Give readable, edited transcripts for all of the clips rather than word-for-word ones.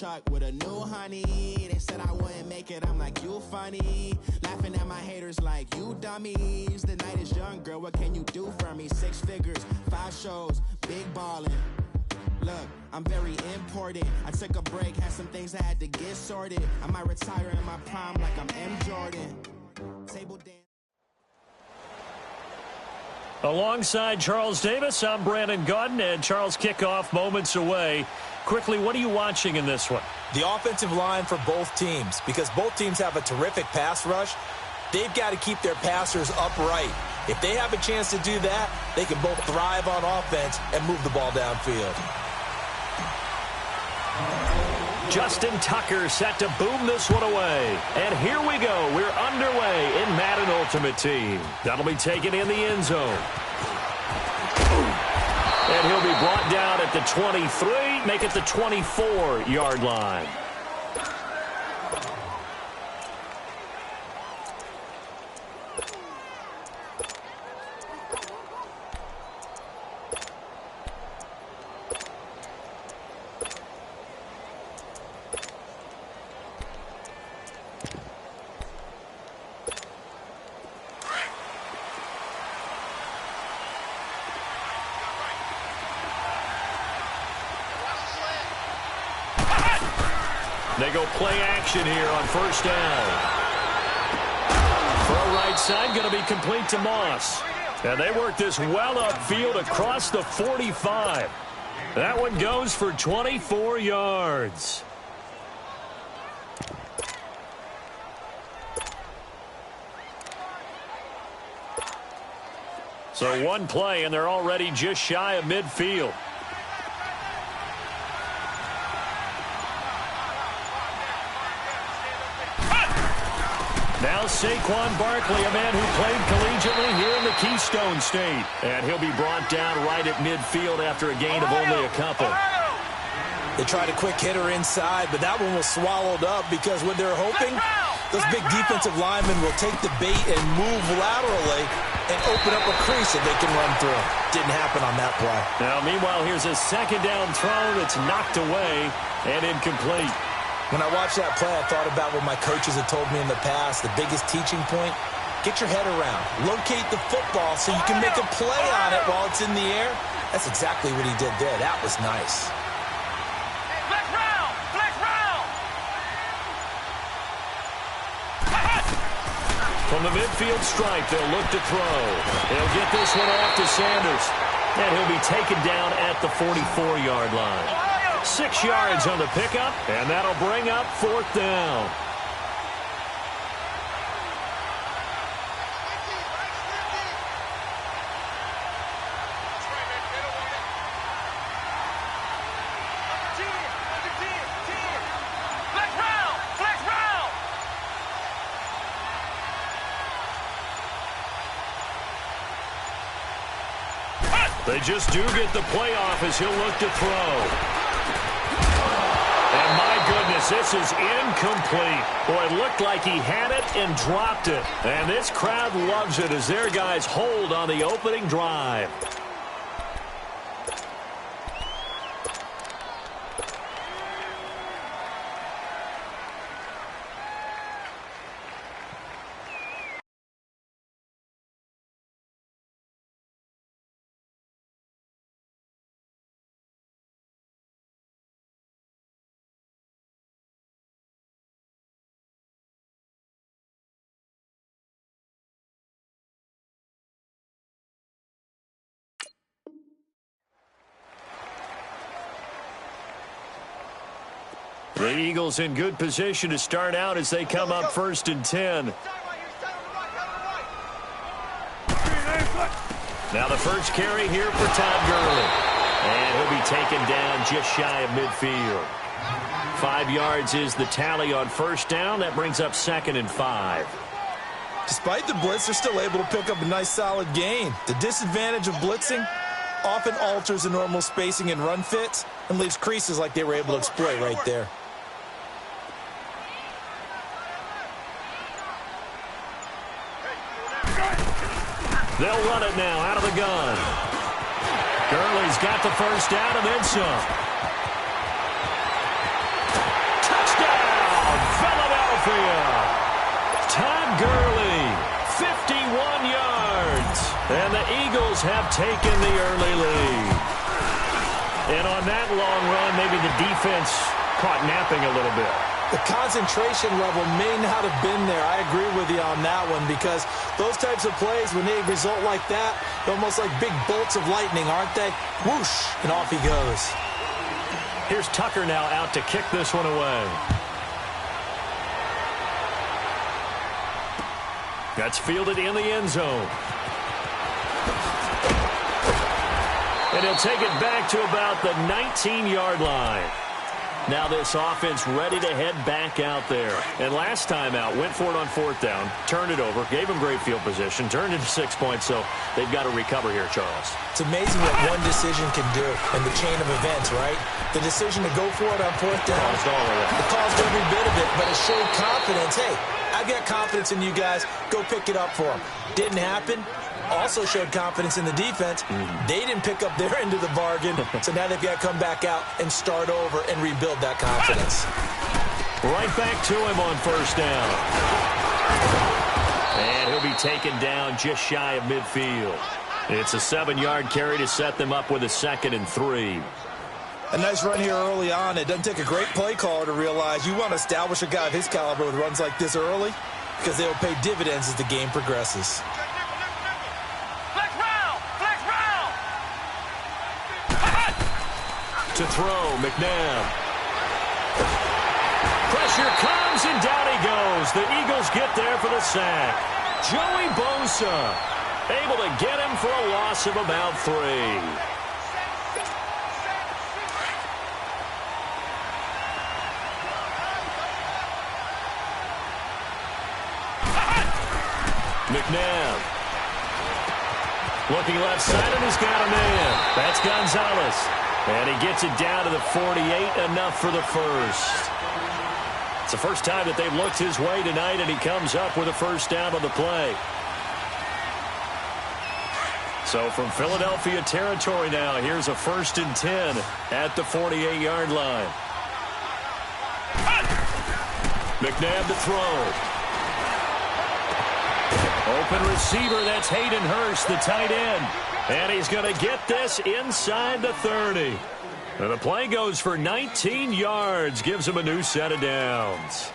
truck with a new honey. They said I wouldn't make it, I'm like, you funny. Laughing at my haters like, you dummies. The night is young, girl, what can you do for me? 6 figures, 5 shows, big ballin'. Look, I'm very important. I took a break, had some things I had to get sorted. I might retire in my prime like I'm M. Jordan. Table dance. Alongside Charles Davis, I'm Brandon Gaudin, and Charles, kickoff moments away. Quickly, what are you watching in this one? The offensive line for both teams, because both teams have a terrific pass rush. They've got to keep their passers upright. If they have a chance to do that, they can both thrive on offense and move the ball downfield. Justin Tucker set to boom this one away. And here we go. We're underway in Madden Ultimate Team. That'll be taken in the end zone. And he'll be brought down at the 23, make it the 24-yard line. They go play action here on first down. Throw right side going to be complete to Moss. And they work this well upfield across the 45. That one goes for 24 yards. So one play, and they're already just shy of midfield. Now Saquon Barkley, a man who played collegiately here in the Keystone State. And he'll be brought down right at midfield after a gain of only a couple. They tried a quick hitter inside, but that one was swallowed up because what they're hoping, those big defensive linemen will take the bait and move laterally and open up a crease that they can run through. Didn't happen on that play. Now, meanwhile, here's a second down throw that's knocked away and incomplete. When I watched that play, I thought about what my coaches had told me in the past. The biggest teaching point, get your head around. Locate the football so you can make a play on it while it's in the air. That's exactly what he did there. That was nice. Flex round! Flex round! From the midfield stripe, they'll look to throw. They'll get this one off to Sanders. And he'll be taken down at the 44-yard line. 6 yards on the pickup, and that'll bring up fourth down. They just do get the playoff as he'll look to throw. And my goodness, this is incomplete. Boy, it looked like he had it and dropped it. And this crowd loves it as their guys hold on the opening drive. The Eagles in good position to start out as they come up first and 10. Now the first carry here for Todd Gurley. And he'll be taken down just shy of midfield. 5 yards is the tally on first down. That brings up 2nd and 5. Despite the blitz, they're still able to pick up a nice solid gain. The disadvantage of blitzing often alters the normal spacing and run fits and leaves creases like they were able to exploit right there. They'll run it now out of the gun. Gurley's got the first down and then some. Philadelphia. Todd Gurley, 51 yards. And the Eagles have taken the early lead. And on that long run, maybe the defense caught napping a little bit. The concentration level may not have been there. I agree with you on that one, because those types of plays, when they result like that, they're almost like big bolts of lightning, aren't they? Whoosh, and off he goes. Here's Tucker now out to kick this one away. That's fielded in the end zone. And he'll take it back to about the 19-yard line. Now this offense ready to head back out there. And last time out, went for it on fourth down, turned it over, gave him great field position, turned it to 6 points, so they've got to recover here, Charles. It's amazing what one decision can do in the chain of events, right? The decision to go for it on fourth down. Caused all of it. It caused every bit of it, but it showed confidence. Hey, I've got confidence in you guys. Go pick it up for them. Didn't happen. Also showed confidence in the defense. They didn't pick up their end of the bargain, so now they've got to come back out and start over and rebuild that confidence. Right back to him on first down. And he'll be taken down just shy of midfield. It's a 7-yard carry to set them up with a 2nd and 3. A nice run here early on. It doesn't take a great play caller to realize you want to establish a guy of his caliber with runs like this early, because they'll pay dividends as the game progresses. To throw, McNabb. Pressure comes, and down he goes. The Eagles get there for the sack. Joey Bosa able to get him for a loss of about 3. McNabb. Looking left side, and he's got a man. That's Gonzalez. And he gets it down to the 48, enough for the first. It's the first time that they've looked his way tonight, and he comes up with a first down on the play. So from Philadelphia territory now, here's a 1st and 10 at the 48-yard line. McNabb to throw. Open receiver, that's Hayden Hurst, the tight end. And he's going to get this inside the 30. And the play goes for 19 yards, gives him a new set of downs.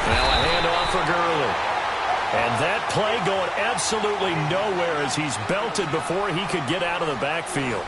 Now a handoff for Gurley. And that play going absolutely nowhere as he's belted before he could get out of the backfield.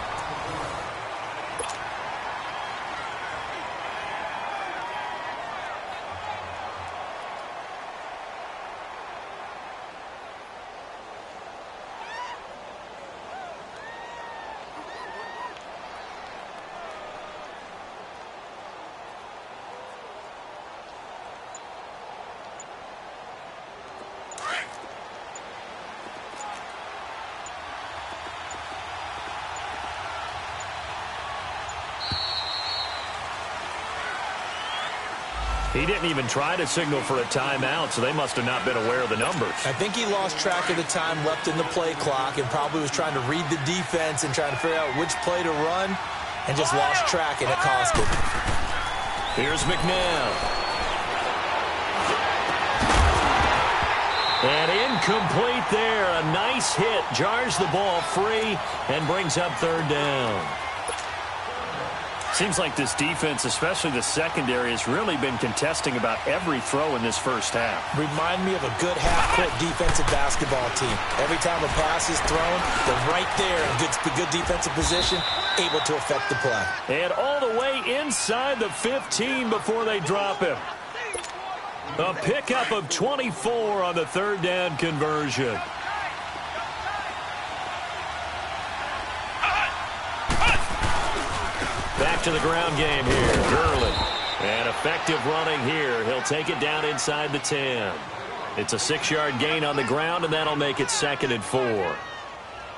He didn't even try to signal for a timeout, so they must have not been aware of the numbers. I think he lost track of the time left in the play clock and probably was trying to read the defense and trying to figure out which play to run and just lost track, and it cost him. Here's McNabb. And incomplete there. A nice hit. Jars the ball free and brings up 3rd down. Seems like this defense, especially the secondary, has really been contesting about every throw in this first half. Remind me of a good half-court defensive basketball team. Every time a pass is thrown, they're right there in good defensive position, able to affect the play. And all the way inside the 15 before they drop him. A pickup of 24 on the 3rd down conversion. Back to the ground game here. Gurley. And effective running here. He'll take it down inside the 10. It's a 6-yard gain on the ground, and that'll make it 2nd and 4.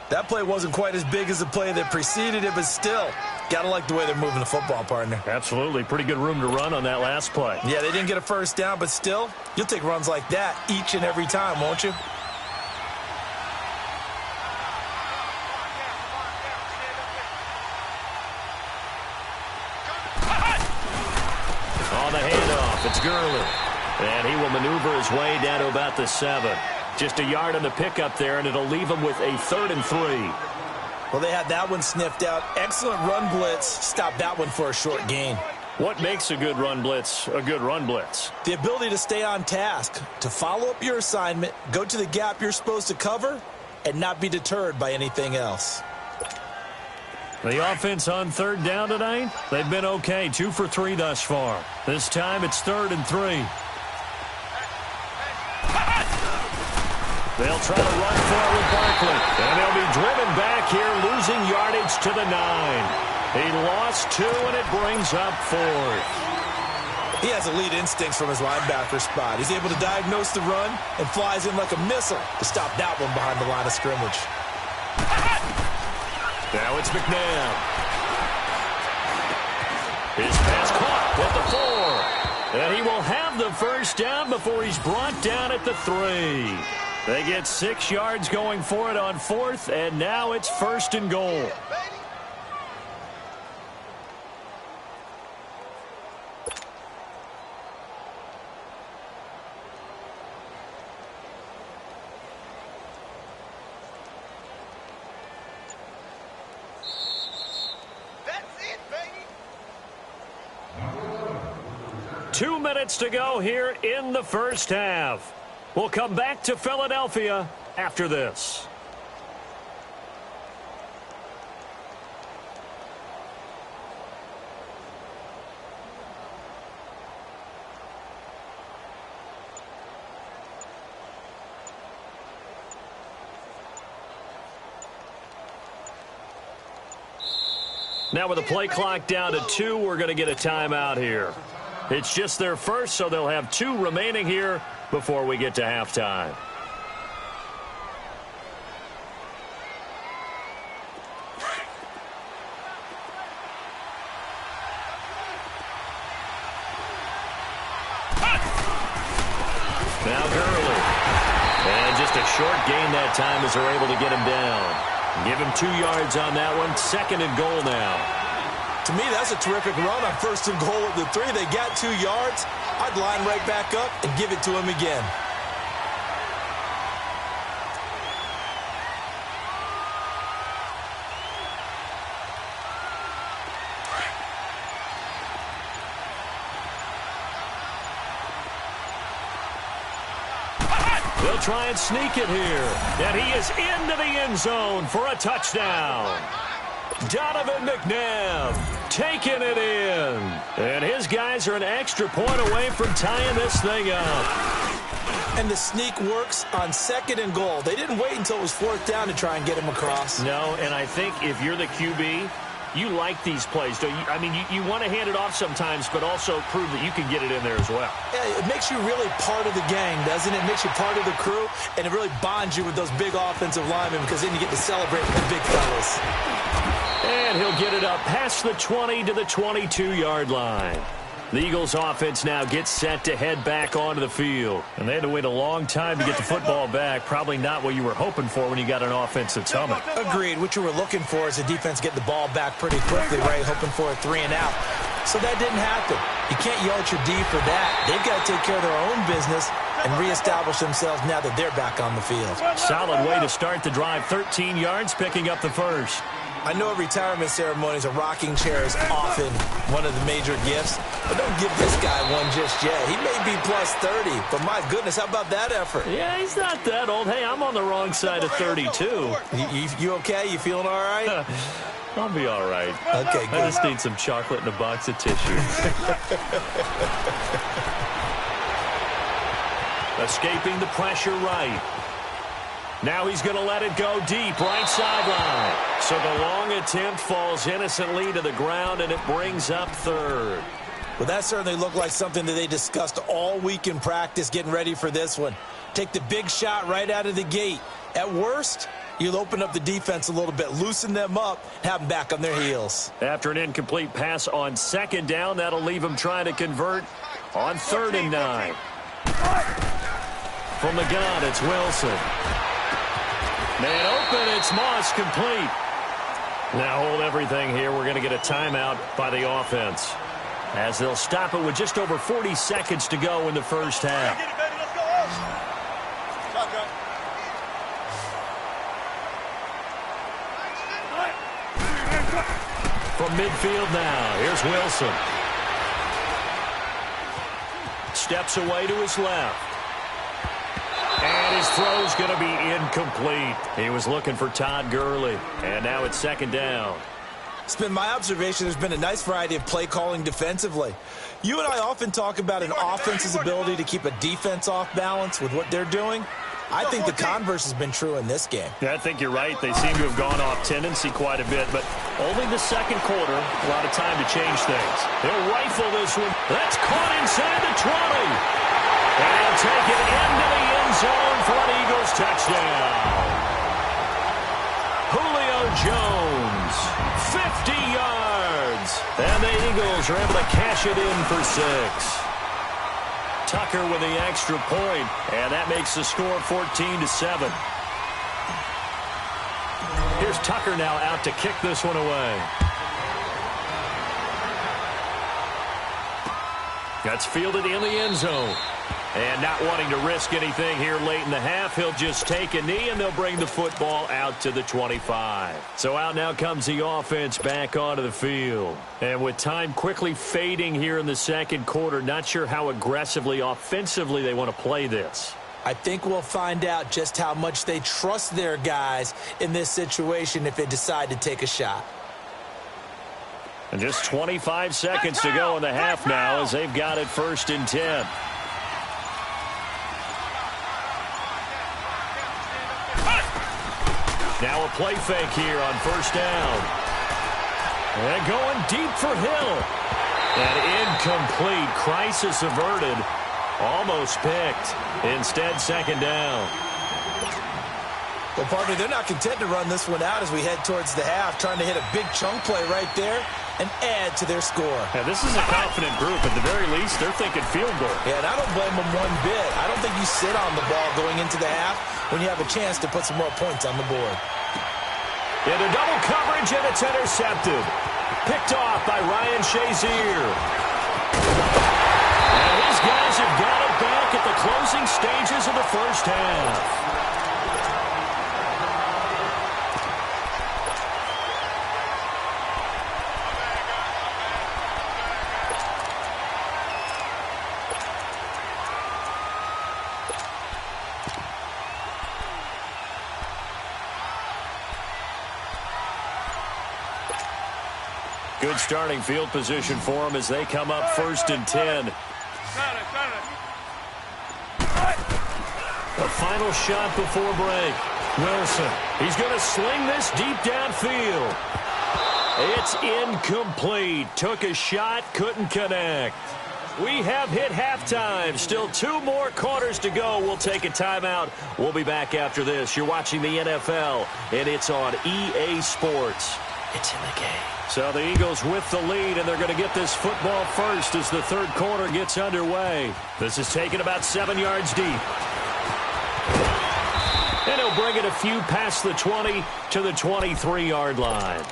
That play wasn't quite as big as the play that preceded it, but still, got to like the way they're moving the football, partner. Absolutely. Pretty good room to run on that last play. Yeah, they didn't get a first down, but still, you'll take runs like that each and every time, won't you? handoff. It's Gurley. And he will maneuver his way down to about the 7. Just a yard on the pickup there, and it'll leave him with a 3rd and 3. Well, they had that one sniffed out. Excellent run blitz. Stop that one for a short gain. What makes a good run blitz a good run blitz? The ability to stay on task, to follow up your assignment, go to the gap you're supposed to cover, and not be deterred by anything else. The offense on 3rd down tonight, they've been okay. 2 for 3 thus far. This time it's 3rd and 3. They'll try to run for it with Barkley. And they'll be driven back here, losing yardage to the 9. He lost 2, and it brings up 4th. He has elite instincts from his linebacker spot. He's able to diagnose the run and flies in like a missile to stop that one behind the line of scrimmage. Now it's McNabb. His pass caught at the 4. And he will have the first down before he's brought down at the 3. They get 6 yards going for it on 4th, and now it's 1st and goal. That's it, baby. 2 minutes to go here in the first half. We'll come back to Philadelphia after this. Now with the play clock down to 2, we're going to get a timeout here. It's just their first, so they'll have 2 remaining here before we get to halftime. Now Gurley. And just a short gain that time as they're able to get him down. Give him 2 yards on that one. 2nd and goal now. To me, that's a terrific run on 1st and goal at the 3. They got 2 yards. I'd line right back up and give it to him again. They'll try and sneak it here. And he is into the end zone for a touchdown. Donovan McNabb taking it in. And his guys are an extra point away from tying this thing up. And the sneak works on 2nd and goal. They didn't wait until it was 4th down to try and get him across. No, and I think if you're the QB, you like these plays, don't you? I mean, you want to hand it off sometimes, but also prove that you can get it in there as well. Yeah, it makes you really part of the gang, doesn't it? It makes you part of the crew, and it really bonds you with those big offensive linemen because then you get to celebrate with the big fellas. And he'll get it up past the 20 to the 22-yard line. The Eagles offense now gets set to head back onto the field. And they had to wait a long time to get the football back. Probably not what you were hoping for when you got an offense that's humming. Agreed. What you were looking for is the defense getting the ball back pretty quickly, right? Hoping for a 3 and out. So that didn't happen. You can't yell at your D for that. They've got to take care of their own business and reestablish themselves now that they're back on the field. Solid way to start the drive. 13 yards, picking up the first. I know at retirement ceremonies, a rocking chair is often one of the major gifts, but don't give this guy one just yet. He may be plus 30, but my goodness, how about that effort? Yeah, he's not that old. Hey, I'm on the wrong side of 32. You okay? You feeling all right? I'll be all right. Okay, good. I just need some chocolate and a box of tissue. Escaping the pressure right. Now he's going to let it go deep, right sideline. So the long attempt falls innocently to the ground, and it brings up 3rd. Well, that certainly looked like something that they discussed all week in practice getting ready for this one. Take the big shot right out of the gate. At worst, you'll open up the defense a little bit, loosen them up, have them back on their heels. After an incomplete pass on 2nd down, that'll leave him trying to convert on 3rd and 9. From the gun, it's Wilson. Man open, it's Moss, complete. Now hold everything here. We're going to get a timeout by the offense. as they'll stop it with just over 40 seconds to go in the first half. Get it, baby. Let's go. Shotgun. From midfield now, here's Wilson. Steps away to his left. And his throw's going to be incomplete. He was looking for Todd Gurley, and now it's second down. It's been my observation there's been a nice variety of play calling defensively. You and I often talk about an offense's ability to keep a defense off balance with what they're doing. I think the converse has been true in this game. Yeah, I think you're right. They seem to have gone off tendency quite a bit, but only the second quarter, a lot of time to change things. He'll rifle this one. That's caught inside the 20. And he'll take it into the end zone for an Eagles touchdown. Julio Jones, 50 yards. And the Eagles are able to cash it in for 6. Tucker with the extra point, and that makes the score 14-7. Here's Tucker now out to kick this one away. That's fielded in the end zone. And not wanting to risk anything here late in the half, he'll just take a knee, and they'll bring the football out to the 25. So out now comes the offense back onto the field. And with time quickly fading here in the second quarter, not sure how aggressively, offensively they want to play this. I think we'll find out just how much they trust their guys in this situation if they decide to take a shot. And just 25 seconds to go in the half now as they've got it 1st and 10. Now a play fake here on 1st down. And going deep for Hill. And incomplete. Crisis averted. Almost picked. Instead, 2nd down. Well, partner, they're not content to run this one out as we head towards the half, trying to hit a big chunk play right there and add to their score. Yeah, this is a confident group. At the very least, they're thinking field goal. Yeah, and I don't blame them one bit. I don't think you sit on the ball going into the half when you have a chance to put some more points on the board. Into double coverage, and it's intercepted. Picked off by Ryan Shazier. And these guys have got it back at the closing stages of the first half. Good starting field position for them as they come up 1st and 10. The final shot before break. Wilson, he's going to sling this deep downfield. It's incomplete. Took a shot, couldn't connect. We have hit halftime. Still 2 more quarters to go. We'll take a timeout. We'll be back after this. You're watching the NFL, and it's on EA Sports. It's in the game. So the Eagles with the lead, and they're going to get this football first as the 3rd quarter gets underway. This is taken about 7 yards deep. And he'll bring it a few past the 20 to the 23-yard line.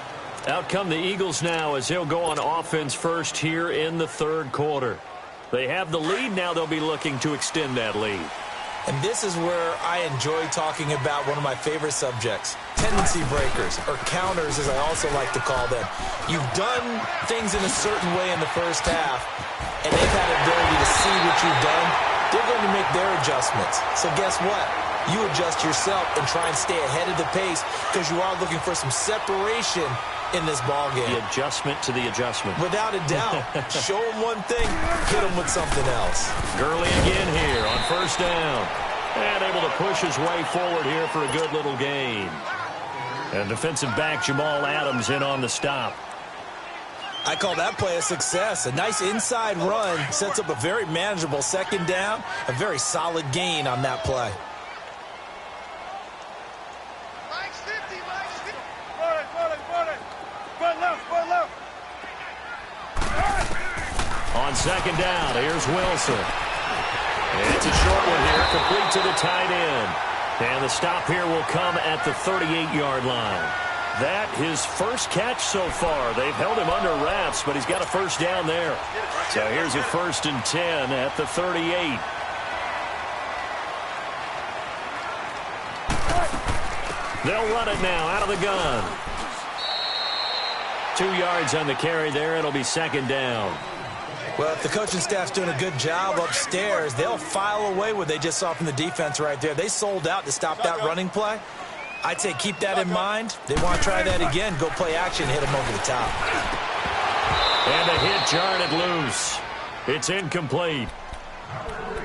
Out come the Eagles now as they'll go on offense first here in the 3rd quarter. They have the lead. Now they'll be looking to extend that lead. And this is where I enjoy talking about one of my favorite subjects, tendency breakers, or counters as I also like to call them. You've done things in a certain way in the first half, and they've had an ability to see what you've done. They're going to make their adjustments. So guess what? You adjust yourself and try and stay ahead of the pace because you are looking for some separation in this ball game. The adjustment to the adjustment. Without a doubt. Show them one thing, hit them with something else. Gurley again here on 1st down. And able to push his way forward here for a good little gain. And defensive back Jamal Adams in on the stop. I call that play a success. A nice inside run sets up a very manageable 2nd down. A very solid gain on that play. On 2nd down, here's Wilson. And it's a short one here, complete to the tight end. And the stop here will come at the 38-yard line. That his first catch so far. They've held him under wraps, but he's got a first down there. So here's a 1st and 10 at the 38. They'll run it now out of the gun. 2 yards on the carry there. It'll be 2nd down. Well, if the coaching staff's doing a good job upstairs, they'll file away what they just saw from the defense right there. They sold out to stop that running play. I'd say keep that in mind. They want to try that again. Go play action, hit them over the top. And a hit jarred loose. It's incomplete.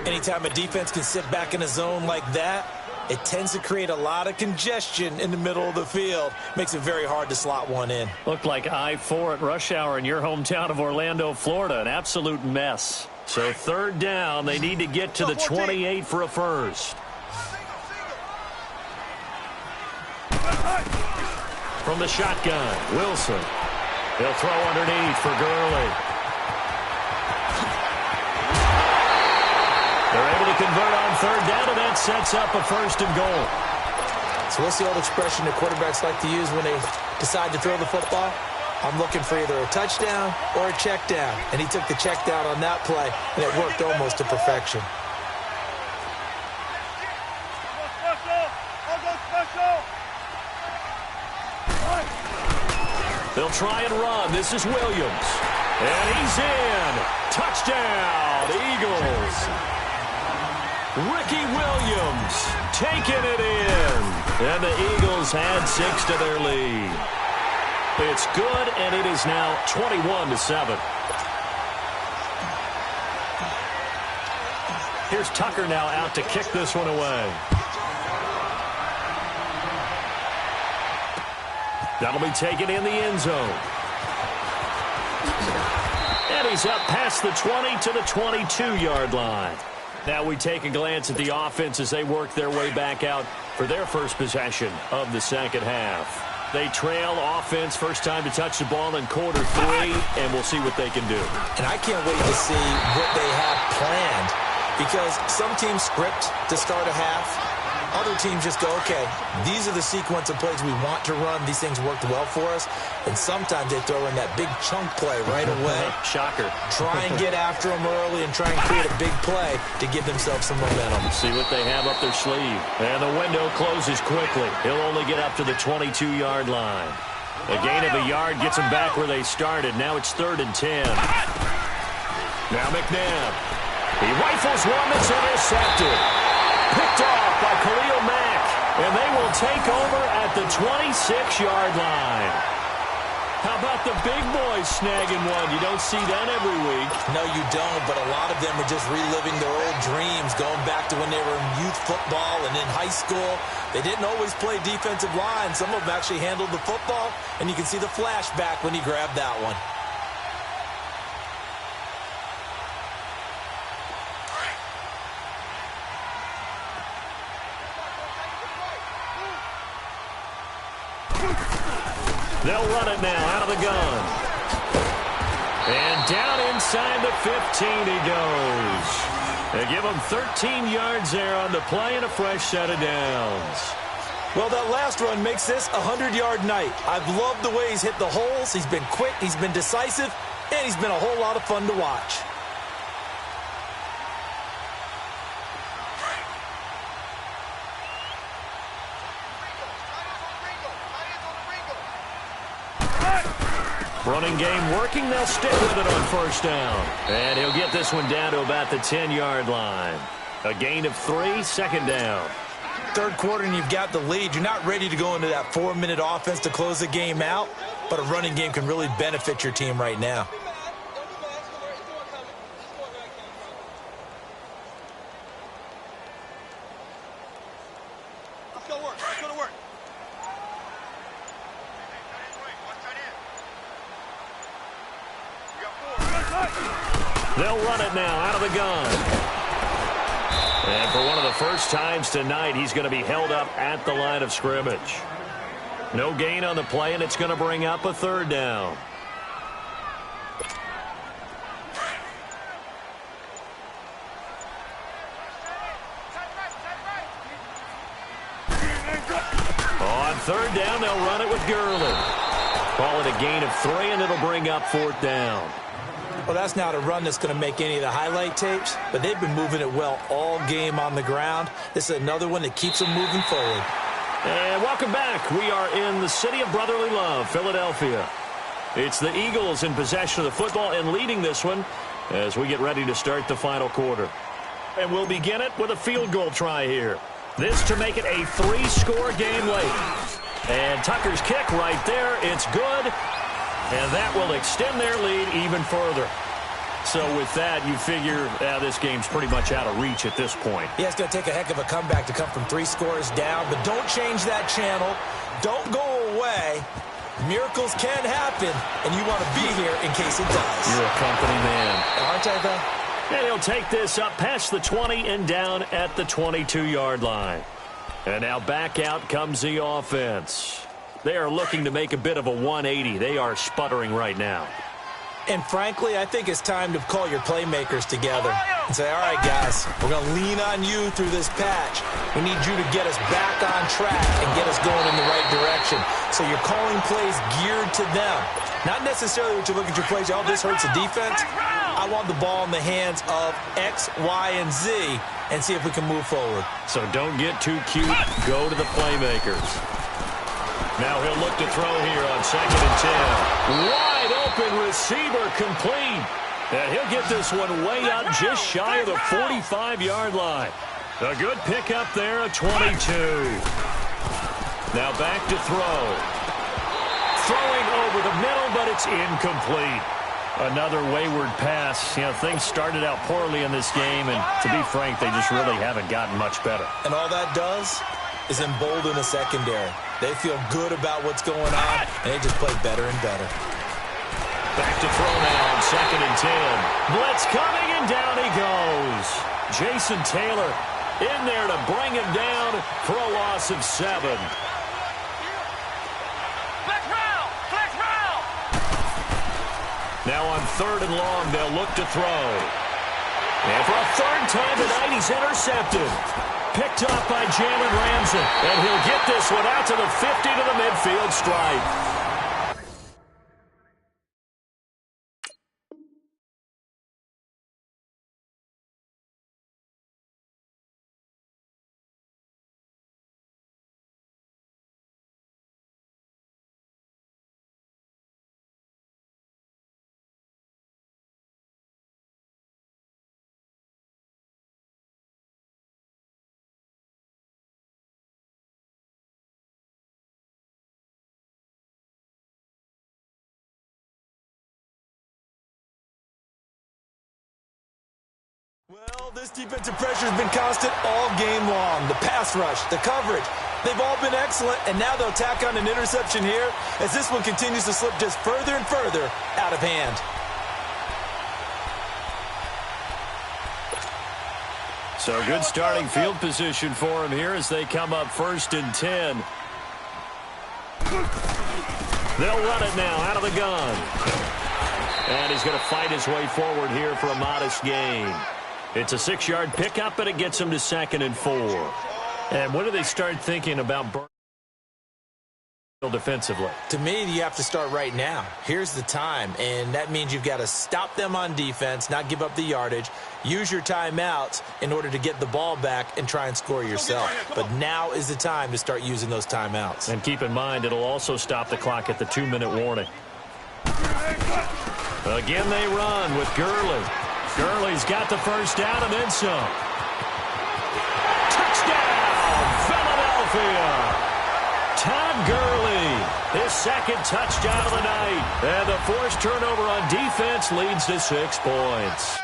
Anytime a defense can sit back in a zone like that, it tends to create a lot of congestion in the middle of the field. Makes it very hard to slot one in. Looked like I-4 at rush hour in your hometown of Orlando, Florida. An absolute mess. So 3rd down. They need to get to the 28 for a first. From the shotgun, Wilson. He'll throw underneath for Gurley. They're able to convert on 3rd down, and that sets up a 1st and goal. So what's the old expression that quarterbacks like to use when they decide to throw the football? I'm looking for either a touchdown or a check down. And he took the check down on that play, and it worked almost to perfection. They'll try and run. This is Williams. And he's in. Touchdown, Eagles. Ricky Williams taking it in. And the Eagles add 6 to their lead. It's good, and it is now 21-7. Here's Tucker now out to kick this one away. That'll be taken in the end zone. And he's up past the 20 to the 22-yard line. Now we take a glance at the offense as they work their way back out for their first possession of the second half. They trail offense, first time to touch the ball in quarter 3, and we'll see what they can do. And I can't wait to see what they have planned, because some teams script to start a half. Other teams just go, okay, these are the sequence of plays we want to run. These things worked well for us. And sometimes they throw in that big chunk play right away. Shocker. Try and get after them early and try and create a big play to give themselves some momentum. See what they have up their sleeve. And the window closes quickly. He'll only get up to the 22-yard line. A gain of a yard gets them back where they started. Now it's 3rd and 10. Now McNabb. He rifles one that's intercepted. Picked off by Khalil Mack, and they will take over at the 26-yard line. How about the big boys snagging one? You don't see that every week. No, you don't, but a lot of them are just reliving their old dreams, going back to when they were in youth football and in high school. They didn't always play defensive line. Some of them actually handled the football, and you can see the flashback when he grabbed that one. They'll run it now out of the gun. And down inside the 15 he goes. They give him 13 yards there on the play and a fresh set of downs. Well, that last run makes this a 100-yard night. I've loved the way he's hit the holes. He's been quick, he's been decisive, and he's been a whole lot of fun to watch. Running game working. They'll stick with it on 1st down. And he'll get this one down to about the 10-yard line. A gain of 3, 2nd down. 3rd quarter and you've got the lead. You're not ready to go into that 4-minute offense to close the game out, but a running game can really benefit your team right now. Let's go to work. Let's go to work. They'll run it now out of the gun. And for one of the first times tonight, he's going to be held up at the line of scrimmage. No gain on the play, and it's going to bring up a 3rd down. On third down, they'll run it with Gurley. Call it a gain of 3, and it'll bring up 4th down. Well, that's not a run that's going to make any of the highlight tapes, but they've been moving it well all game on the ground. This is another one that keeps them moving forward. And welcome back. We are in the city of brotherly love, Philadelphia. It's the Eagles in possession of the football and leading this one as we get ready to start the final quarter. And we'll begin it with a field goal try here. This to make it a 3-score game late. And Tucker's kick right there. It's good. And that will extend their lead even further. So with that, you figure this game's pretty much out of reach at this point. Yeah, it's going to take a heck of a comeback to come from 3 scores down. But don't change that channel. Don't go away. Miracles can happen, and you want to be here in case it does. You're a company man. Aren't I, though? And he'll take this up past the 20 and down at the 22-yard line. And now back out comes the offense. They are looking to make a bit of a 180. They are sputtering right now. And frankly, I think it's time to call your playmakers together and say, all right, guys, we're going to lean on you through this patch. We need you to get us back on track and get us going in the right direction. So you're calling plays geared to them. Not necessarily what you look at your plays, oh, this hurts the defense. I want the ball in the hands of X, Y, and Z and see if we can move forward. So don't get too cute. Go to the playmakers. Now he'll look to throw here on 2nd and 10. Wide open receiver complete. And he'll get this one way up just shy of the 45-yard line. A good pickup there at 22. Now back to throw. Throwing over the middle, but it's incomplete. Another wayward pass. You know, things started out poorly in this game, and to be frank, they just really haven't gotten much better. And all that does is embolden the secondary. They feel good about what's going on, and they just play better and better. Back to throw now on 2nd and 10. Blitz coming, and down he goes. Jason Taylor in there to bring him down for a loss of 7. Now on 3rd and long, they'll look to throw. And for a 3rd time tonight, he's intercepted. Picked up by Jalen Ramsey. And he'll get this one out to the 50 to the midfield stripe. Well, this defensive pressure has been constant all game long. The pass rush, the coverage, they've all been excellent, and now they'll tack on an interception here as this one continues to slip just further and further out of hand. So good starting field position for him here as they come up 1st and 10. They'll run it now out of the gun. And he's going to fight his way forward here for a modest gain. It's a 6-yard pickup, but it gets him to 2nd and 4. And when do they start thinking about defensively? To me, you have to start right now. Here's the time, and that means you've got to stop them on defense, not give up the yardage, use your timeouts in order to get the ball back and try and score yourself. But now is the time to start using those timeouts. And keep in mind, it'll also stop the clock at the 2-minute warning. Again, they run with Gurley. Gurley's got the first down and then some. Touchdown, Philadelphia! Todd Gurley, his 2nd touchdown of the night. And the forced turnover on defense leads to 6 points.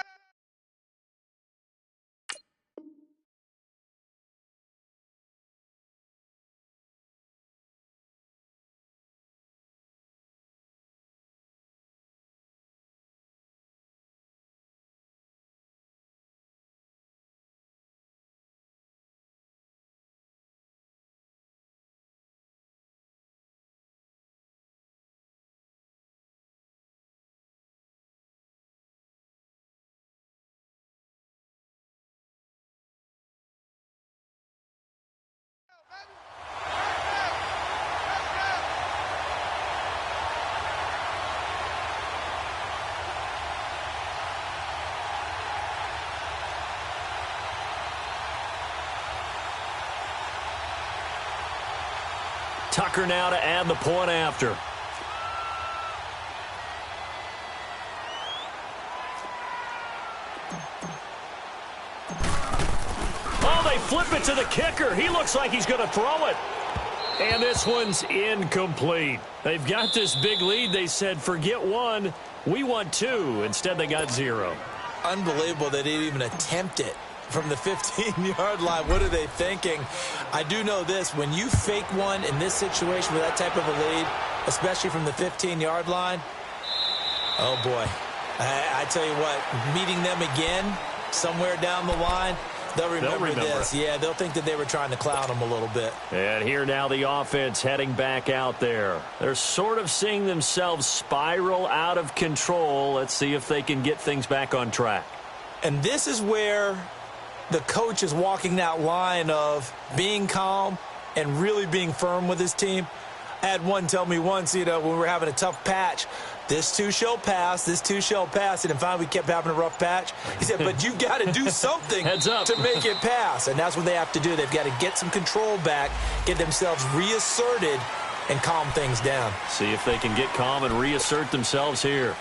Tucker now to add the point after. Oh, they flip it to the kicker. He looks like he's going to throw it. And this one's incomplete. They've got this big lead. They said, forget one, we want two. Instead, they got 0. Unbelievable they didn't even attempt it from the 15-yard line. What are they thinking? I do know this. When you fake one in this situation with that type of a lead, especially from the 15-yard line, oh, boy. I tell you what, meeting them again somewhere down the line, They'll remember this. Yeah, they'll think that they were trying to clown them a little bit. And here now the offense heading back out there. They're sort of seeing themselves spiral out of control. Let's see if they can get things back on track. And this is where the coach is walking that line of being calm and really being firm with his team. I had one tell me once, when we were having a tough patch, this too shall pass, this too shall pass. And finally, we kept having a rough patch. He said, but you got to do something to make it pass. And that's what they have to do. They've got to get some control back, get themselves reasserted, and calm things down. See if they can get calm and reassert themselves here.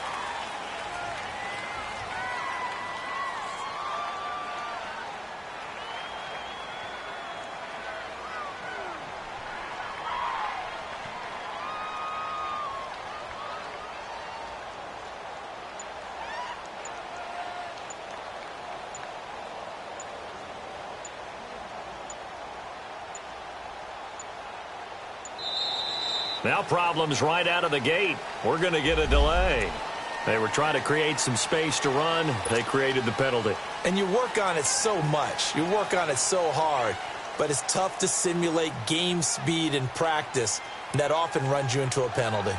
Now problems right out of the gate. We're going to get a delay. They were trying to create some space to run. They created the penalty. And you work on it so much. You work on it so hard. But it's tough to simulate game speed in practice. And that often runs you into a penalty.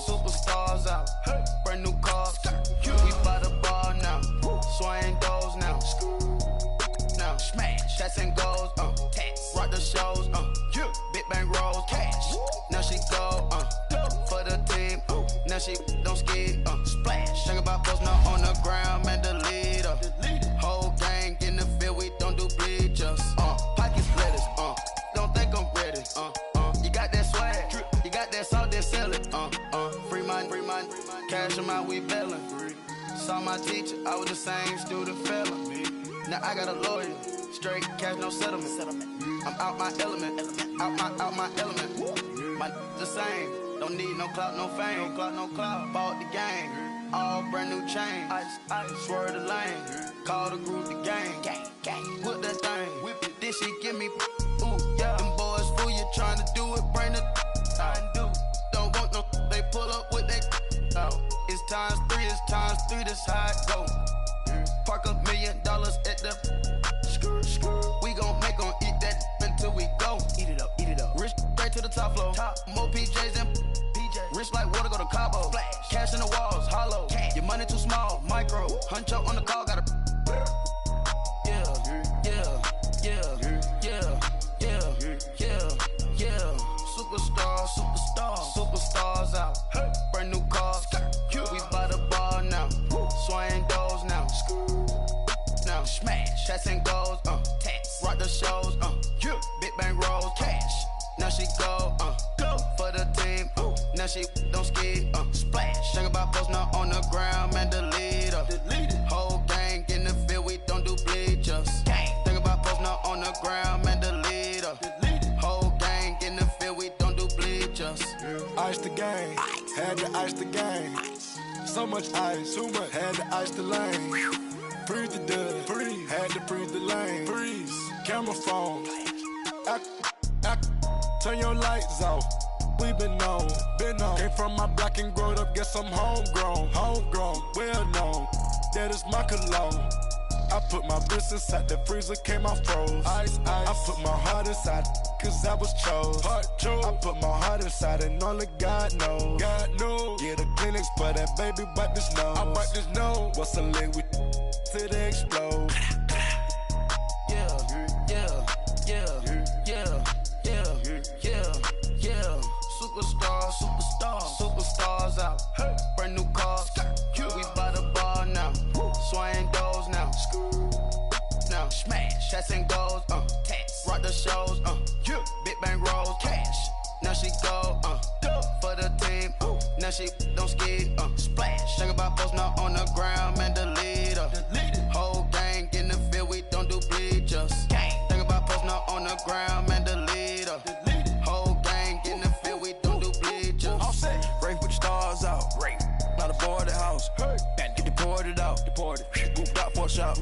Superstars out. Brand new cars. We by the bar now. Swing doors now. Now smash. Shots and goals. Rock the shows. Big bang rolls. Cash. Now she go. For the team. Now she don't ski. Splash. Think about post now on the ground. Man, the leader. Whole gang in the field. We don't do bleachers. Pocket splitters. Don't think I'm ready. You got that swag. You got that salt, then sell it. Free mind. Cash them out, we bailin'. Saw my teacher, I was the same student fella. Now I got a lawyer. Straight cash, no settlement. I'm out my element. Out my element. My the same. Don't need no clout, no fame. No clout. Bought the game. All brand new chain. Ice. Swerve the lane. Call the group the gang. Whip that thing. Whip it. This shit give me. Ooh, yeah. Them boys fool you trying to do it. Bring the. Don't want no. They pull up with that. It's times 3. This how it go. Park $1 million at the. We gon' make 'em eat that until we go. Eat it up. Rich straight to the top floor. More PJs and rich like water, go to Cabo. Flash. Cash in the walls, hollow. Your money too small, micro. Hunch up on the call, gotta. Superstars out. Brand new cars. We by the bar now. Swing doors now. Now smash. Shots and goals. Rock the shows. Big bang rolls. Cash. Now she go. For the team. Now she don't ski. Splash. Think about post now on the ground. Man, the leader. Whole gang in the field. We don't do bleachers. Think about post now on the ground. Man, the leader. Whole gang in the field. We don't do bleachers. Ice the game. Had to ice the game. So much ice. Too much. Had to ice the lane. Freeze the dud. Freeze. Had to freeze the lane. Freeze. Camera phone. Turn your lights off. we been on. Came from my block and growed up, guess I'm homegrown. Well known, that is my cologne. I put my wrist inside the freezer, came out froze. Ice. I put my heart inside, cause I was chose. I put my heart inside and only God knows. Yeah, the clinics, but that baby wipe this nose. I wipe this nose. What's a link with till they explode? Superstars out. Brand new cars. We by the bar now. Swaying doors now. Now smash. Chats and goals. Rock the shows. Big bang rolls. Cash. Now she go. For the team. Now she don't ski. Splash. Think about post now on the ground. Man, delete her. Whole gang in the field. We don't do bleachers. Think about post now on the ground. Man, delete her. Whole gang in the field. We don't do bleachers. Rafe with the stars out. Not a boarded house. Get deported out. Gooped out for a shot.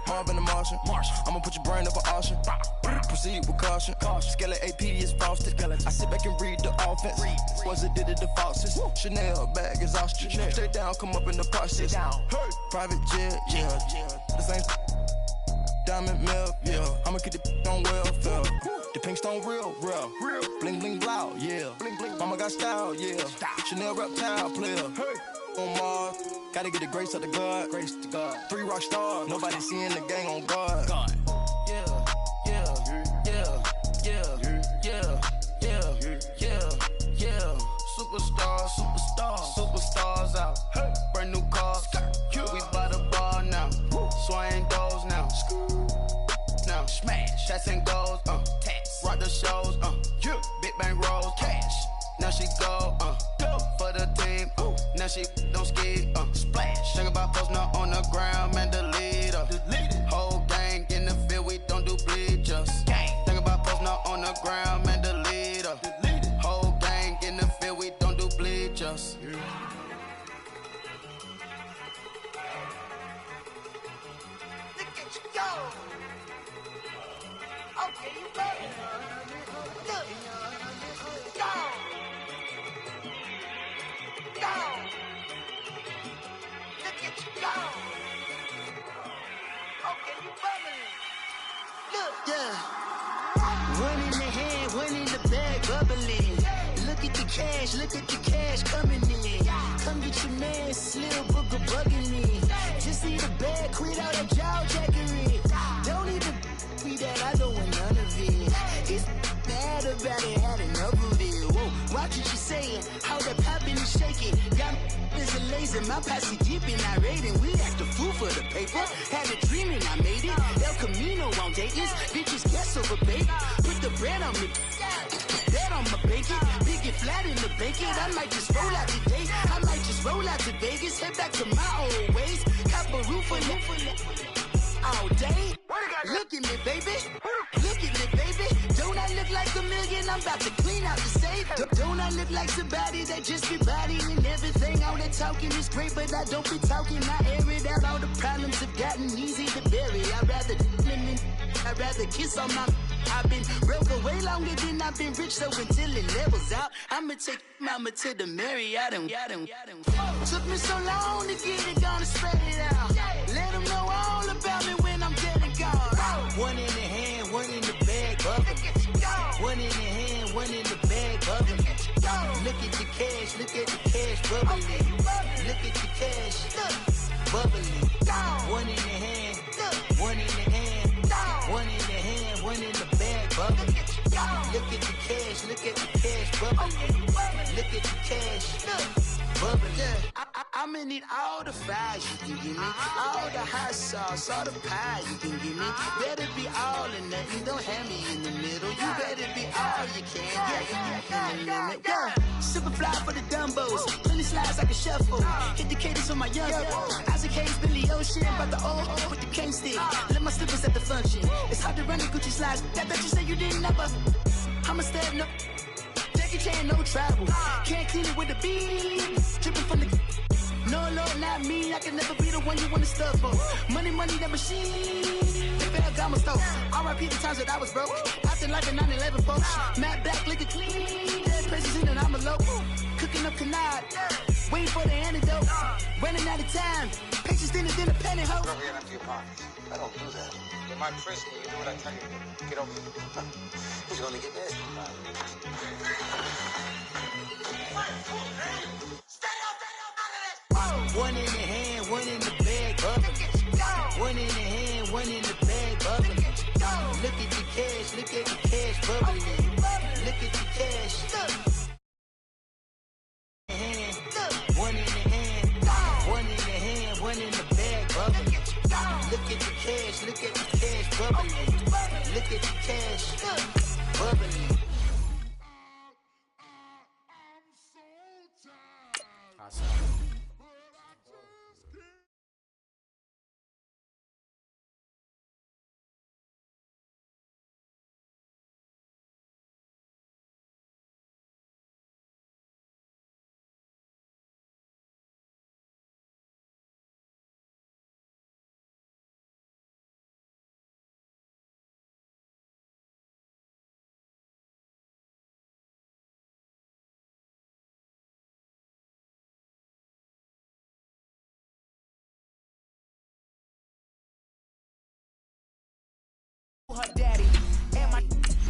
Marvin the Martian. I'ma put your brain up for auction. Proceed with caution. Skeleton AP is frosted. I sit back and read the offense. Was it did it the faucets? Chanel bag is ostrich. Stay down, come up in the process. Private jet, yeah. The same diamond milk, yeah. I'ma keep the on welfare. The pink stone real. Bling bling blow, yeah. Mama got style, yeah. Chanel reptile player. On Mars, gotta get the grace of the God. 3 rock stars, nobody seeing the gang on guard. Superstars out. Brand new cars. We by the bar now. Swaying doors now. Now smash. Chats and goals. Rock the shows. Big bang rolls. Cash. Now she go. For the team. Now she don't ski. Splash. Think about post now on the ground. Man, delete her. Whole gang in the field. We don't do bleachers. Think about post now on the ground. Man, delete her. Whole gang in the field. We don't do bleachers. Look at you go. Okay, you ready? Look. Go. Look at you go. Okay, you bubbling. Look. Yeah. One in the hand, one in the bag, bubbling. Look at the cash coming in. Come get your man, Slim Booger bugging me. Just see the bag, quit out that jaw jackery. Don't even be that, I don't want none of it. It's bad about it, had enough of it. Whoa, watch what you saying, how that poppin' and shaking. Got is a laser, my posse dipping, I raiding. We act a fool for the paper. Had a dream and I made it. El Camino on Dayton's, bitches guess over bait. Put the bread on me. That on my bacon, big and flat in the bacon. I might just roll out today. I might just roll out to Vegas, head back to my old ways. Cop a roof for all day. Look at me, baby. Look at me, baby. Don't I look like $1 million? I'm about to clean out the safe. Don't I look like somebody that just be bodying everything? All that talking is great, but I don't be talking. I air it out. All the problems have gotten easy to bury. I'd rather kiss on my. I've been broke way longer than I've been rich, so until it levels out, I'ma take mama to the Marriott and took me so long to get it, gonna spread it out. Let them know all about me when I'm dead and gone. One in the hand, one in the bag, bubbling. One in the hand, one in the bag, bubbling. Look at the cash, bubbling. Look at the cash, bubbling. One in the hand, one in the hand, one in the hand, one in the bag, bubbling. Look at the cash, bubbling. Look at the cash, bubbling. I'ma need all the fries you can give me, all the hot sauce, all the pie you can give me. Better be all or nothing, don't have me in the middle. You better be all you can, yeah. Super fly for the Dumbos, plenty slides like a shuffle. Hit the cadence on my young Isaac Hayes, Billy Ocean, about the old with the cane stick. Let my slippers at the function. It's hard to run the Gucci slides. That bet you say you didn't never. I'ma step no. Jackie Chan, no travel. Can't clean it with the beat. Dripping from the. No, Lord, not me. I can never be the one you wanna stuff for. Money, that machine. They fell down my stove. R.I.P. the times that I was broke. Acting like a 9/11 folks. Matt back, looking clean. Dead presents in and out canard. Waiting for the antidote. Running out of time. Patience thinner than a penny hoe. Don't get empty your pockets. I don't do that. In my prison, you do what I tell you to. Get over here. He's gonna get nasty. One in the hand, one in the bag, bubbling. One in the hand, one in the bag, bubbling. Look at the cash, bubbling. Look at the cash. One in the hand, one in the hand, one in the bag, bubbling. Look at the cash, bubbling. Look at the cash, bubbling. Her daddy and my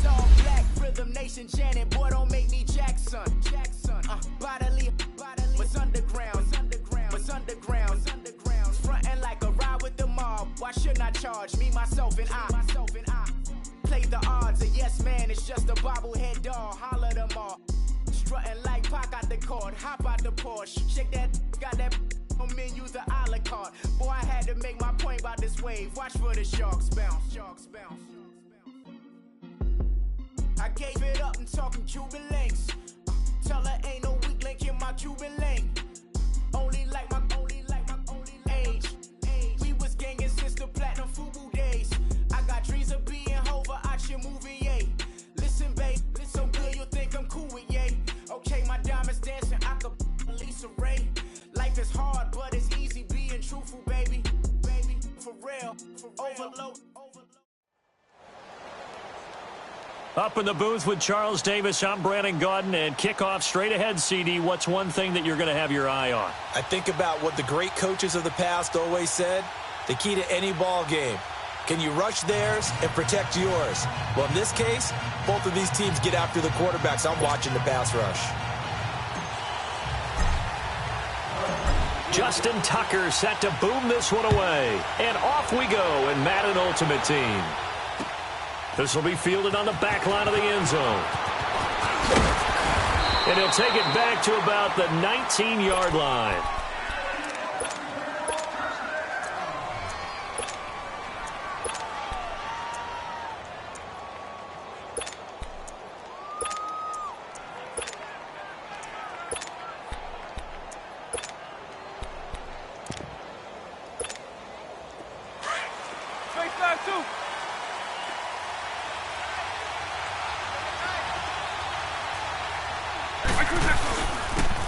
dog black rhythm nation chanting, boy don't make me Jackson. Bodily, what's underground, frontin' like a ride with the mob. Why shouldn't I charge me, myself and I? Play the odds, a yes man, it's just a bobblehead doll. Holler them all, strutting like Pac out the court, hop out the Porsche, shake that, got that menu, the a la carte. Boy, I had to make my point about this wave. Watch for the sharks bounce. I gave it up and talking Cuban links. Tell her ain't no weak link in my Cuban link. Only like my age. We was gangin' since the platinum FUBU days. I got dreams of being Hova out your movie, yay. Listen, babe, so good you'll think I'm cool with yay. Okay, my diamonds dancing, I could Lisa Ray. Life is hard, but it's easy being truthful, baby. For real. Overload. Up in the booth with Charles Davis, I'm Brandon Gaudin, and kickoff straight ahead, CD. What's one thing that you're going to have your eye on? I think about what the great coaches of the past always said. The key to any ball game. Can you rush theirs and protect yours? Well, in this case, both of these teams get after the quarterbacks. I'm watching the pass rush. Justin Tucker set to boom this one away. And off we go in Madden Ultimate Team. This will be fielded on the back line of the end zone. And he'll take it back to about the 19-yard line.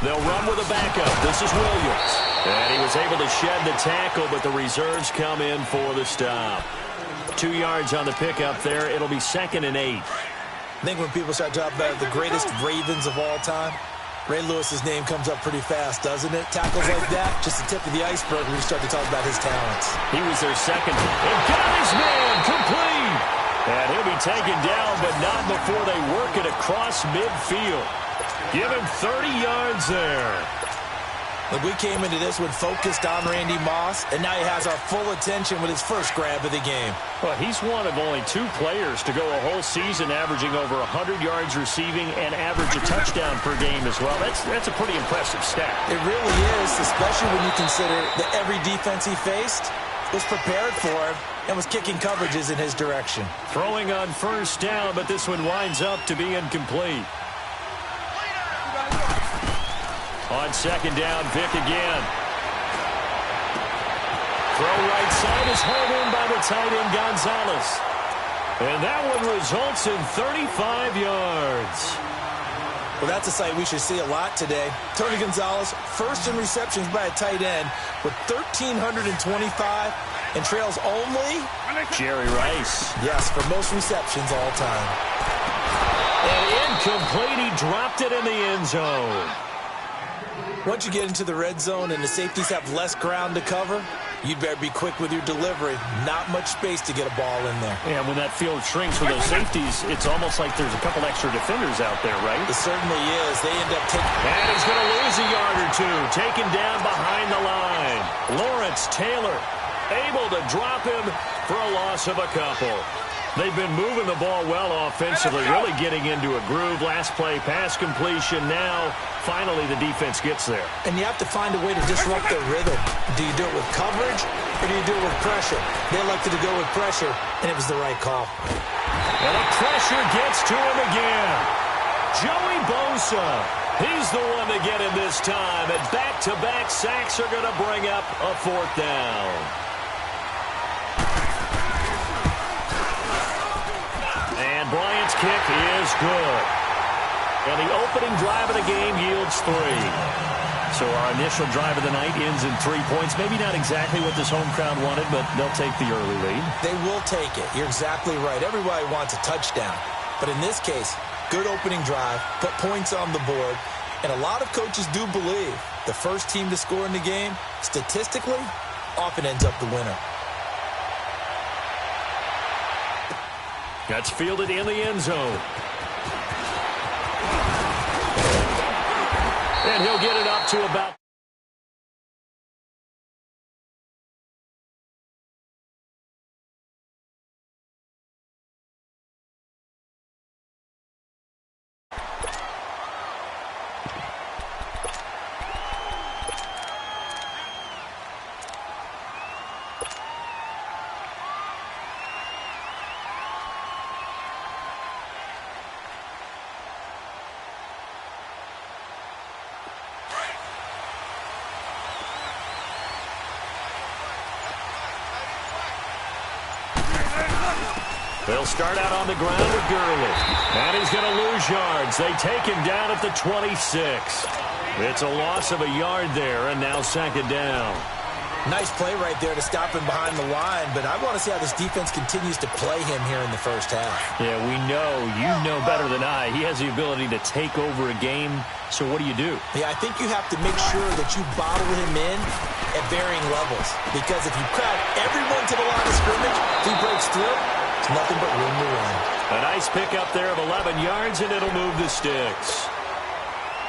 They'll run with a backup. This is Williams. And he was able to shed the tackle, but the reserves come in for the stop. 2 yards on the pickup there. It'll be 2nd and 8. I think when people start talking about the greatest Ravens of all time, Ray Lewis's name comes up pretty fast, doesn't it? Tackles like that, just the tip of the iceberg when we start to talk about his talents. He was their second. And got his man complete. And he'll be taken down, but not before they work it across midfield. Give him 30 yards there. Look, we came into this one focused on Randy Moss, and now he has our full attention with his first grab of the game. Well, he's one of only 2 players to go a whole season averaging over 100 yards receiving and average a touchdown per game as well. That's a pretty impressive stat. It really is, especially when you consider that every defense he faced was prepared for him and was kicking coverages in his direction. Throwing on first down, but this one winds up to be incomplete. On second down, Vick again. Throw right side is hauled in by the tight end, Gonzalez. And that one results in 35 yards. Well, that's a sight we should see a lot today. Tony Gonzalez, first in receptions by a tight end with 1,325 and trails only Jerry Rice. Yes, for most receptions all time. And incomplete. He dropped it in the end zone. Once you get into the red zone and the safeties have less ground to cover, you'd better be quick with your delivery. Not much space to get a ball in there. Yeah, when that field shrinks with those safeties, it's almost like there's a couple extra defenders out there, right? It certainly is. They end up taking... And he's going to lose a yard or two. Taken down behind the line. Lawrence Taylor able to drop him for a loss of a couple. They've been moving the ball well offensively, really getting into a groove. Last play, pass completion. Now, finally, the defense gets there. And you have to find a way to disrupt their rhythm. Do you do it with coverage, or do you do it with pressure? They elected to go with pressure, and it was the right call. And the pressure gets to him again. Joey Bosa, he's the one to get him this time. And back-to-back sacks are going to bring up a fourth down. And Bryant's kick is good. And the opening drive of the game yields 3. So our initial drive of the night ends in 3 points. Maybe not exactly what this home crowd wanted, but they'll take the early lead. They will take it. You're exactly right. Everybody wants a touchdown. But in this case, good opening drive, put points on the board, and a lot of coaches do believe the first team to score in the game, statistically, often ends up the winner. That's fielded in the end zone. And he'll get it up to about... They'll start out on the ground with Gurley. And he's going to lose yards. They take him down at the 26. It's a loss of a yard there, and now second down. Nice play right there to stop him behind the line, but I want to see how this defense continues to play him here in the first half. Yeah, we know. You know better than I. He has the ability to take over a game, so what do you do? Yeah, I think you have to make sure that you bottle him in at varying levels, because if you crowd everyone to the line of scrimmage, if he breaks through, it's nothing but room to run. A nice pickup there of 11 yards, and it'll move the sticks.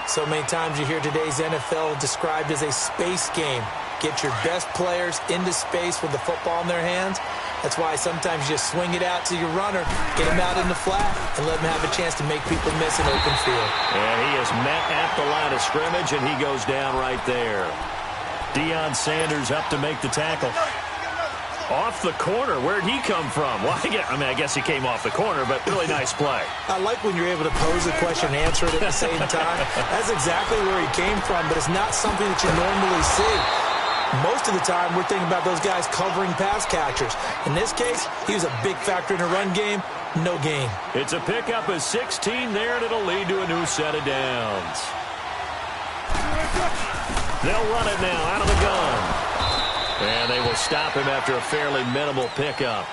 So many times you hear today's NFL described as a space game. Get your best players into space with the football in their hands. That's why sometimes you just swing it out to your runner, get him out in the flat, and let him have a chance to make people miss an open field. And he is met at the line of scrimmage, and he goes down right there. Deion Sanders up to make the tackle. Off the corner. Where'd he come from? Well, I guess he came off the corner, but really nice play. I like when you're able to pose a question and answer it at the same time. That's exactly where he came from, but it's not something that you normally see. Most of the time, we're thinking about those guys covering pass catchers. In this case, he was a big factor in a run game. No gain. It's a pickup of 16 there, and it'll lead to a new set of downs. They'll run it now out of the gun. And they will stop him after a fairly minimal pickup.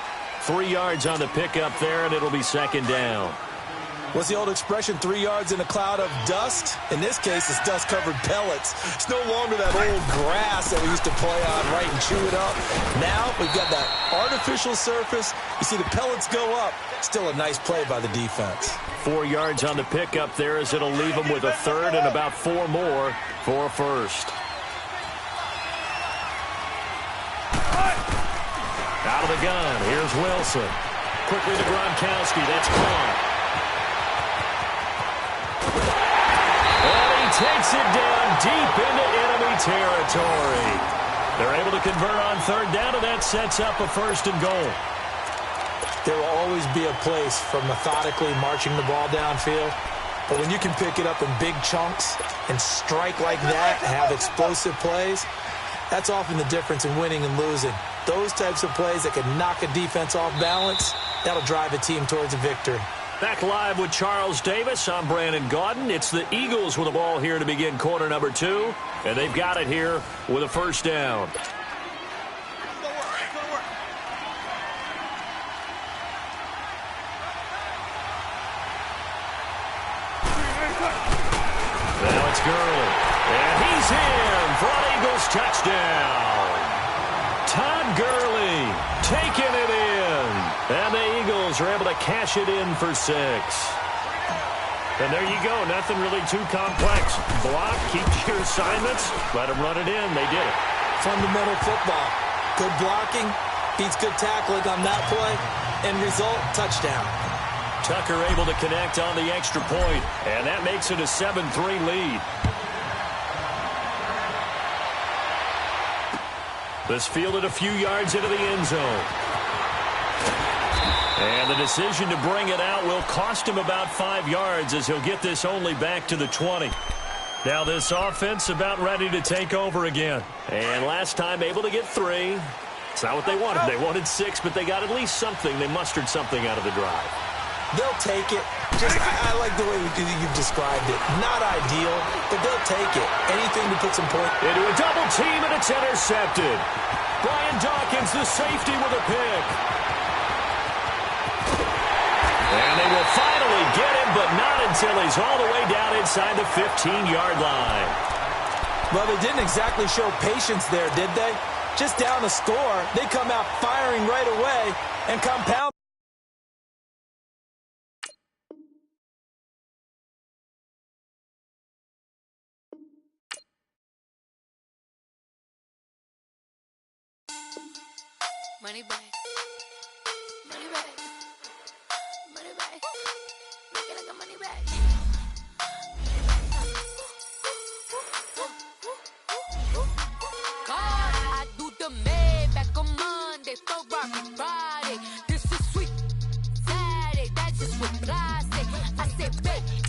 3 yards on the pickup there, and it'll be second down. What's the old expression, 3 yards in a cloud of dust? In this case, it's dust-covered pellets. It's no longer that old grass that we used to play on, right, and chew it up. Now we've got that artificial surface. You see the pellets go up. Still a nice play by the defense. 4 yards on the pickup there, as it'll leave him with a third and about 4 more for a first. Out of the gun, here's Wilson. Quickly to Gronkowski, that's caught. And he takes it down deep into enemy territory. They're able to convert on third down, and that sets up a first and goal. There will always be a place for methodically marching the ball downfield. But when you can pick it up in big chunks and strike like that, have explosive plays, that's often the difference in winning and losing. Those types of plays that can knock a defense off balance, that'll drive a team towards a victory. Back live with Charles Davis. I'm Brandon Gaudin. It's the Eagles with the ball here to begin quarter number 2. And they've got it here with a first down. Now it's Gurley. And he's in for an Eagles touchdown. Todd Gurley taking it in. And the Eagles are able to cash it in for 6. And there you go. Nothing really too complex. Block, keep your assignments, let them run it in. They did it. Fundamental football. Good blocking beats good tackling on that play. End result, touchdown. Tucker able to connect on the extra point, and that makes it a 7-3 lead. This fielded a few yards into the end zone. And the decision to bring it out will cost him about 5 yards as he'll get this only back to the 20. Now this offense about ready to take over again. And last time able to get 3. It's not what they wanted. They wanted 6, but they got at least something. They mustered something out of the drive. They'll take it. I like the way you've described it. Not ideal, but they'll take it. Anything to put some points. Into a double team, and it's intercepted. Brian Dawkins, the safety, with a pick. And they will finally get him, but not until he's all the way down inside the 15-yard line. Well, they didn't exactly show patience there, did they? Just down a score, they come out firing right away and compound. Money back. Money back. Money back. Make it like a money back. God, I do the Maybach on Monday, Ferrari Friday. This is sweet Saturday, that's just what I say. I say, babe.